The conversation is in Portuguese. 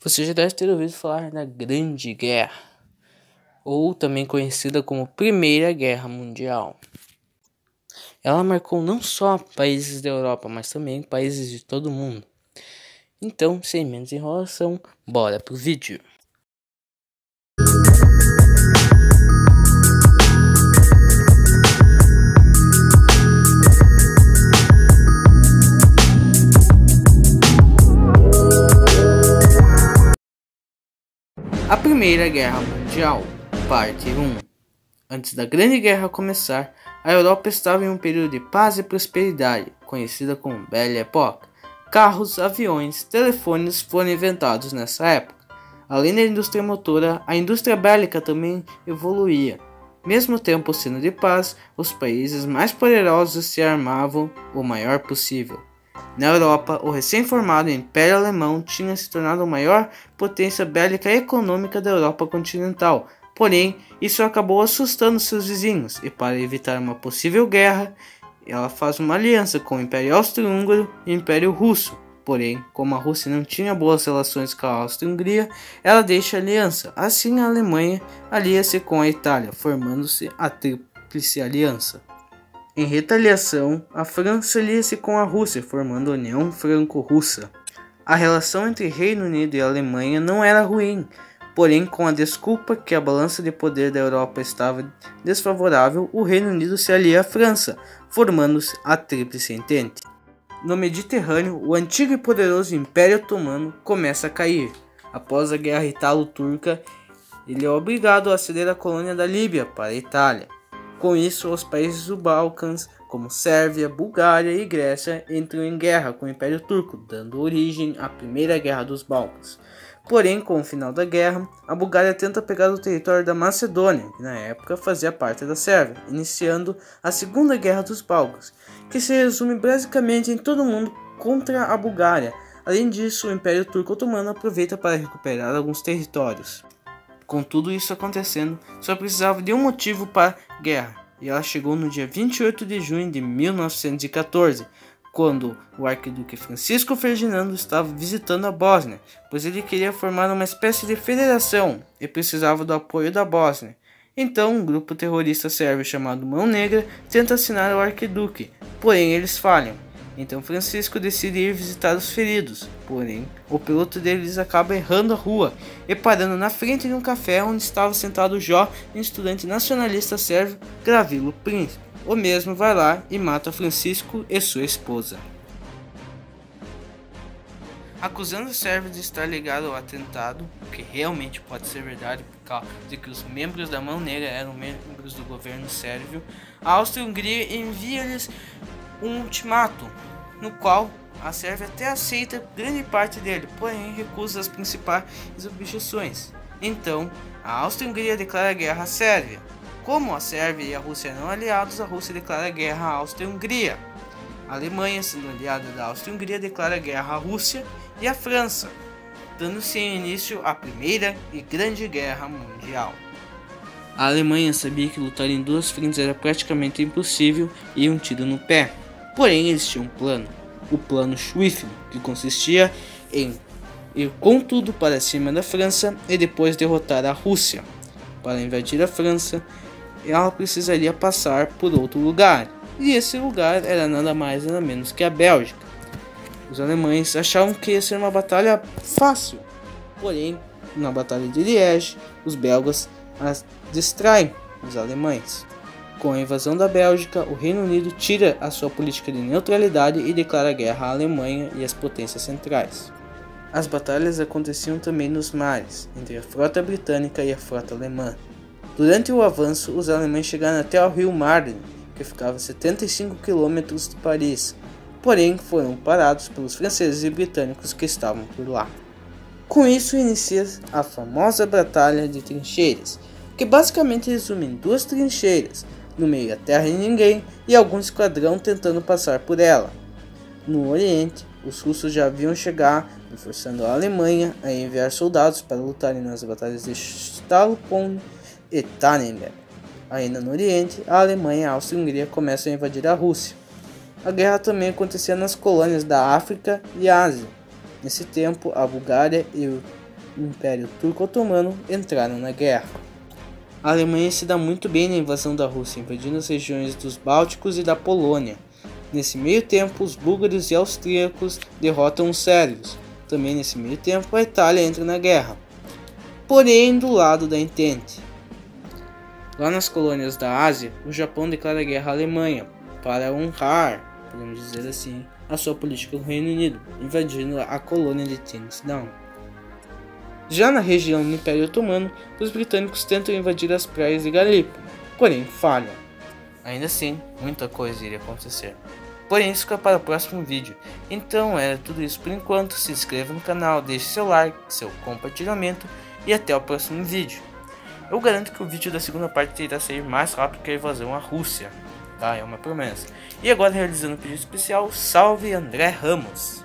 Você já deve ter ouvido falar da Grande Guerra, ou também conhecida como Primeira Guerra Mundial. Ela marcou não só países da Europa, mas também países de todo o mundo. Então, sem menos enrolação, bora pro vídeo. A Primeira Guerra Mundial, parte 1. Antes da Grande Guerra começar, a Europa estava em um período de paz e prosperidade, conhecida como Belle Époque. Carros, aviões, telefones foram inventados nessa época. Além da indústria motora, a indústria bélica também evoluía. Mesmo tempo sendo de paz, os países mais poderosos se armavam o maior possível. Na Europa, o recém-formado Império Alemão tinha se tornado a maior potência bélica e econômica da Europa continental. Porém, isso acabou assustando seus vizinhos, e para evitar uma possível guerra, ela faz uma aliança com o Império Austro-Húngaro e o Império Russo. Porém, como a Rússia não tinha boas relações com a Áustria-Hungria, ela deixa a aliança. Assim, a Alemanha alia-se com a Itália, formando-se a Tríplice Aliança. Em retaliação, a França alia-se com a Rússia, formando a União Franco-Russa. A relação entre Reino Unido e Alemanha não era ruim, porém, com a desculpa que a balança de poder da Europa estava desfavorável, o Reino Unido se alia à França, formando-se a Tríplice Entente. No Mediterrâneo, o antigo e poderoso Império Otomano começa a cair. Após a Guerra Italo-Turca, ele é obrigado a ceder a colônia da Líbia para a Itália. Com isso, os países dos Balcãs, como Sérvia, Bulgária e Grécia, entram em guerra com o Império Turco, dando origem à Primeira Guerra dos Balcãs. Porém, com o final da guerra, a Bulgária tenta pegar o território da Macedônia, que na época fazia parte da Sérvia, iniciando a Segunda Guerra dos Balcãs, que se resume basicamente em todo mundo contra a Bulgária. Além disso, o Império Turco Otomano aproveita para recuperar alguns territórios. Com tudo isso acontecendo, só precisava de um motivo para a guerra, e ela chegou no dia 28 de junho de 1914, quando o arquiduque Francisco Ferdinando estava visitando a Bósnia, pois ele queria formar uma espécie de federação e precisava do apoio da Bósnia. Então, um grupo terrorista sérvio chamado Mão Negra tenta assassinar o arquiduque, porém eles falham. Então Francisco decide ir visitar os feridos, porém o piloto deles acaba errando a rua e parando na frente de um café onde estava sentado o jovem estudante nacionalista sérvio Gavrilo Princip. O mesmo vai lá e mata Francisco e sua esposa. Acusando o sérvio de estar ligado ao atentado, o que realmente pode ser verdade por causa de que os membros da Mão Negra eram membros do governo sérvio, a Áustria-Hungria envia-lhes um ultimato, no qual a Sérvia até aceita grande parte dele, porém recusa as principais objeções. Então, a Áustria-Hungria declara guerra à Sérvia. Como a Sérvia e a Rússia eram aliados, a Rússia declara guerra à Áustria-Hungria. A Alemanha, sendo aliada da Áustria-Hungria, declara guerra à Rússia e à França, dando-se início à Primeira e Grande Guerra Mundial. A Alemanha sabia que lutar em duas frentes era praticamente impossível e um tiro no pé. Porém, eles tinham um plano, o plano Schlieffen, que consistia em ir com tudo para cima da França e depois derrotar a Rússia. Para invadir a França, ela precisaria passar por outro lugar, e esse lugar era nada mais nada menos que a Bélgica. Os alemães achavam que ia ser uma batalha fácil, porém, na Batalha de Liège, os belgas distraem os alemães. Com a invasão da Bélgica, o Reino Unido tira a sua política de neutralidade e declara guerra à Alemanha e às potências centrais. As batalhas aconteciam também nos mares, entre a frota britânica e a frota alemã. Durante o avanço, os alemães chegaram até o rio Marne, que ficava a 75 km de Paris, porém foram parados pelos franceses e britânicos que estavam por lá. Com isso inicia a famosa Batalha de Trincheiras, que basicamente resume em duas trincheiras, no meio a terra de ninguém e algum esquadrão tentando passar por ela. No Oriente, os russos já haviam chegado, forçando a Alemanha a enviar soldados para lutarem nas batalhas de Stahlhelm e Tannenberg. Ainda no Oriente, a Alemanha e a Áustria-Hungria começam a invadir a Rússia. A guerra também acontecia nas colônias da África e Ásia. Nesse tempo, a Bulgária e o Império Turco-Otomano entraram na guerra. A Alemanha se dá muito bem na invasão da Rússia, invadindo as regiões dos Bálticos e da Polônia. Nesse meio tempo, os búlgaros e austríacos derrotam os sérvios. Também nesse meio tempo, a Itália entra na guerra, porém do lado da Entente. Lá nas colônias da Ásia, o Japão declara guerra à Alemanha para honrar, podemos dizer assim, a sua política com o Reino Unido, invadindo a colônia de Queenstown. Já na região do Império Otomano, os britânicos tentam invadir as praias de Gallipoli, porém falham. Ainda assim, muita coisa iria acontecer. Porém, isso fica para o próximo vídeo. Então era tudo isso por enquanto. Se inscreva no canal, deixe seu like, seu compartilhamento e até o próximo vídeo. Eu garanto que o vídeo da segunda parte irá sair mais rápido que a invasão à Rússia, tá? É uma promessa. E agora realizando um pedido especial, salve André Ramos!